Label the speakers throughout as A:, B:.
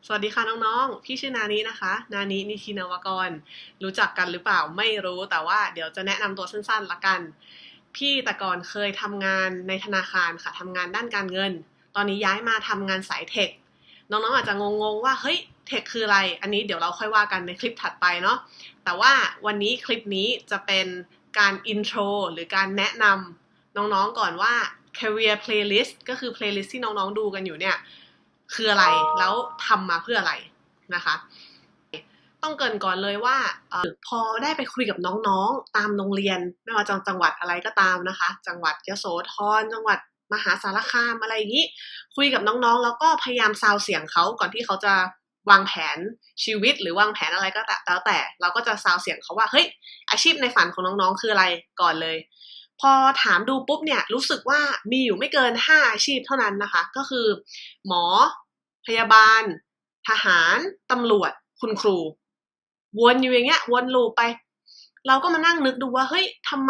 A: สวัสดีค่ะน้องๆ พี่ชื่อนานี้นะคะ นานี้นิธินวกร รู้จักกันหรือเปล่าไม่รู้แต่ว่าเดี๋ยวจะแนะนำตัวสั้นๆละกัน พี่แต่ก่อนเคยทำงานในธนาคารค่ะทำงานด้านการเงิน ตอนนี้ย้ายมาทำงานสายเทค น้องๆอาจจะงงๆว่าเฮ้ยเทคคืออะไร อันนี้เดี๋ยวเราค่อยว่ากันในคลิปถัดไปเนาะ แต่ว่าวันนี้คลิปนี้จะเป็นการอินโทรหรือการแนะนำน้องๆก่อนว่า career playlist ก็คือ playlist ที่น้องๆดูกันอยู่เนี่ยคืออะไรแล้วทำมาเพื่ออะไรนะคะต้องเกริ่นก่อนเลยว่าพอได้ไปคุยกับน้องๆตามโรงเรียนไม่ว่าจังหวัดอะไรก็ตามนะคะจังหวัดยโสธรจังหวัดมหาสารคามอะไรอย่างนี้คุยกับน้องๆแล้วก็พยายามซาวเสียงเขาก่อนที่เขาจะวางแผนชีวิตหรือวางแผนอะไรก็แล้วแต่เราก็จะซาวเสียงเขาว่าเฮ้ยอาชีพในฝันของน้องๆคืออะไรก่อนเลยพอถามดูปุ๊บเนี่ยรู้สึกว่ามีอยู่ไม่เกิน5อาชีพเท่านั้นนะคะก็คือหมอพยาบาลทหารตำรวจคุณครูวนอยู่อย่างเงี้ยวนลูปไปเราก็มานั่งนึกดูว่าเฮ้ยทำไ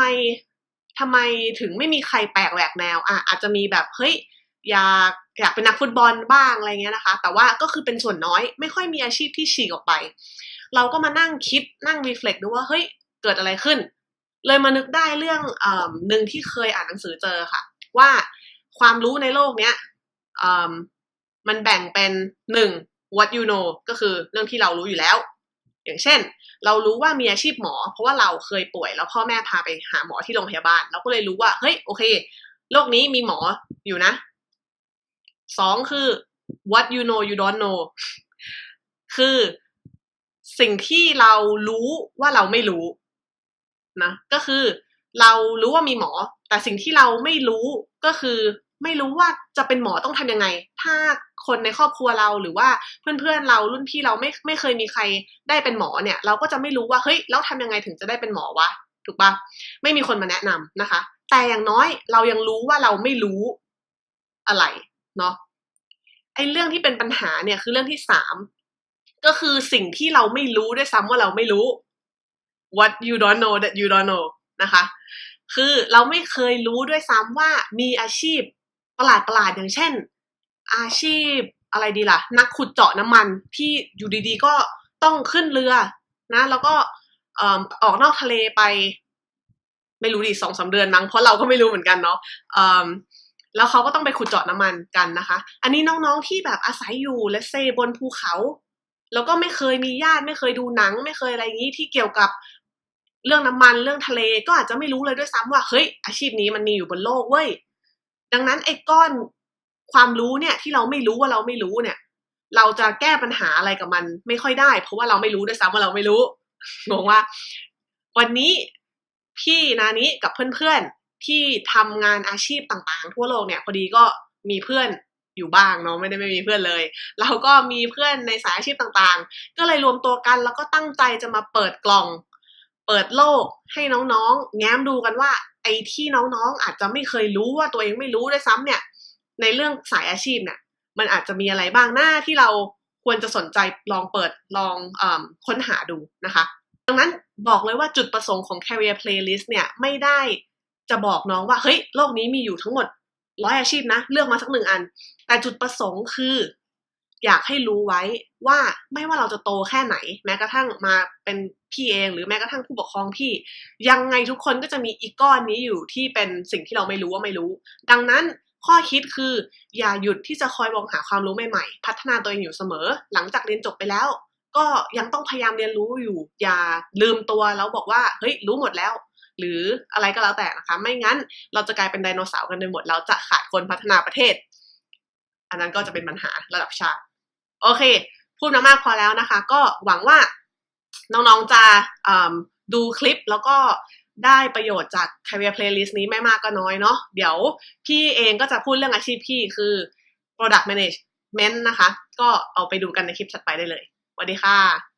A: มถึงไม่มีใครแปลกแหวกแนวอาจจะมีแบบเฮ้ยอยากเป็นนักฟุตบอลบ้างอะไรเงี้ยนะคะแต่ว่าก็คือเป็นส่วนน้อยไม่ค่อยมีอาชีพที่ฉีกออกไปเราก็มานั่งคิดนั่งรีเฟล็กดูว่าเฮ้ยเกิดอะไรขึ้นเลยมานึกได้เรื่องหนึ่งที่เคยอ่านหนังสือเจอค่ะว่าความรู้ในโลกเนี้ยมันแบ่งเป็น1 what you know ก็คือเรื่องที่เรารู้อยู่แล้วอย่างเช่นเรารู้ว่ามีอาชีพหมอเพราะว่าเราเคยป่วยแล้วพ่อแม่พาไปหาหมอที่โรงพยาบาลเราก็เลยรู้ว่าเฮ้ยโอเคโลกนี้มีหมออยู่นะ2คือ what you know you don't know คือสิ่งที่เรารู้ว่าเราไม่รู้นะก็คือเรารู้ว่ามีหมอแต่สิ่งที่เราไม่รู้ก็คือไม่รู้ว่าจะเป็นหมอต้องทำยังไงถ้าคนในครอบครัวเราหรือว่าเพื่อนๆเรารุ่นพี่เราไม่เคยมีใครได้เป็นหมอเนี่ยเราก็จะไม่รู้ว่าเฮ้ยแล้วทำยังไงถึงจะได้เป็นหมอวะถูกปะไม่มีคนมาแนะนำนะคะแต่อย่างน้อยเรายังรู้ว่าเราไม่รู้อะไรเนาะไอ้เรื่องที่เป็นปัญหาเนี่ยคือเรื่องที่3ก็คือสิ่งที่เราไม่รู้ด้วยซ้ำว่าเราไม่รู้ what you don't know that you don't know นะคะคือเราไม่เคยรู้ด้วยซ้ำว่ามีอาชีพประหลาดอย่างเช่นอาชีพอะไรดีล่ะนักขุดเจาะน้ำมันที่อยู่ดีๆก็ต้องขึ้นเรือนะแล้วก็ออกนอกทะเลไปไม่รู้ดิ2-3 เดือนมั้งเพราะเราก็ไม่รู้เหมือนกันเนาะแล้วเขาก็ต้องไปขุดเจาะน้ำมันกันนะคะอันนี้น้องๆที่แบบอาศัยอยู่และเซบนภูเขาแล้วก็ไม่เคยมีญาติไม่เคยดูหนังไม่เคยอะไรอย่างนี้ที่เกี่ยวกับเรื่องน้ำมันเรื่องทะเลก็อาจจะไม่รู้เลยด้วยซ้ำว่าเฮ้ยอาชีพนี้มันมีอยู่บนโลกเว้ยดังนั้นไอ้ก้อนความรู้เนี่ยที่เราไม่รู้ว่าเราไม่รู้เนี่ยเราจะแก้ปัญหาอะไรกับมันไม่ค่อยได้เพราะว่าเราไม่รู้ด้วยซ้ำว่าเราไม่รู้งงว่าวันนี้พี่นานี้กับเพื่อนๆที่ทำงานอาชีพต่างๆทั่วโลกเนี่ยพอดีก็มีเพื่อนอยู่บ้างเนาะไม่มีเพื่อนเลยเราก็มีเพื่อนในสายอาชีพต่างๆก็เลยรวมตัวกันแล้วก็ตั้งใจจะมาเปิดกล่องเปิดโลกให้น้องๆแง้มดูกันว่าไอ้ที่น้องๆอาจจะไม่เคยรู้ว่าตัวเองไม่รู้ด้วยซ้ำเนี่ยในเรื่องสายอาชีพเนี่ยมันอาจจะมีอะไรบ้างหน้าที่เราควรจะสนใจลองเปิดลองค้นหาดูนะคะดังนั้นบอกเลยว่าจุดประสงค์ของ Career Playlist เนี่ยไม่ได้จะบอกน้องว่าเฮ้ยโลกนี้มีอยู่ทั้งหมด100อาชีพนะเลือกมาสัก1อันแต่จุดประสงค์คืออยากให้รู้ไว้ว่าไม่ว่าเราจะโตแค่ไหนแม้กระทั่งมาเป็นพี่เองหรือแม้กระทั่งผู้ปกครองพี่ยังไงทุกคนก็จะมีอีกก้อนนี้อยู่ที่เป็นสิ่งที่เราไม่รู้ว่าไม่รู้ดังนั้นข้อคิดคืออย่าหยุดที่จะคอยมองหาความรู้ใหม่ๆพัฒนาตัวเองอยู่เสมอหลังจากเรียนจบไปแล้วก็ยังต้องพยายามเรียนรู้อยู่อย่าลืมตัวแล้วบอกว่าเฮ้ยรู้หมดแล้วหรืออะไรก็แล้วแต่นะคะไม่งั้นเราจะกลายเป็นไดโนเสาร์กันไปหมดแล้วจะขาดคนพัฒนาประเทศอันนั้นก็จะเป็นปัญหาระดับชาติโอเคพูดมามากพอแล้วนะคะก็หวังว่าน้องๆจะดูคลิปแล้วก็ได้ประโยชน์จาก Career Playlist นี้ไม่มากก็น้อยเนาะเดี๋ยวพี่เองก็จะพูดเรื่องอาชีพพี่คือ Product Management นะคะก็เอาไปดูกันในคลิปถัดไปได้เลยสวัสดีค่ะ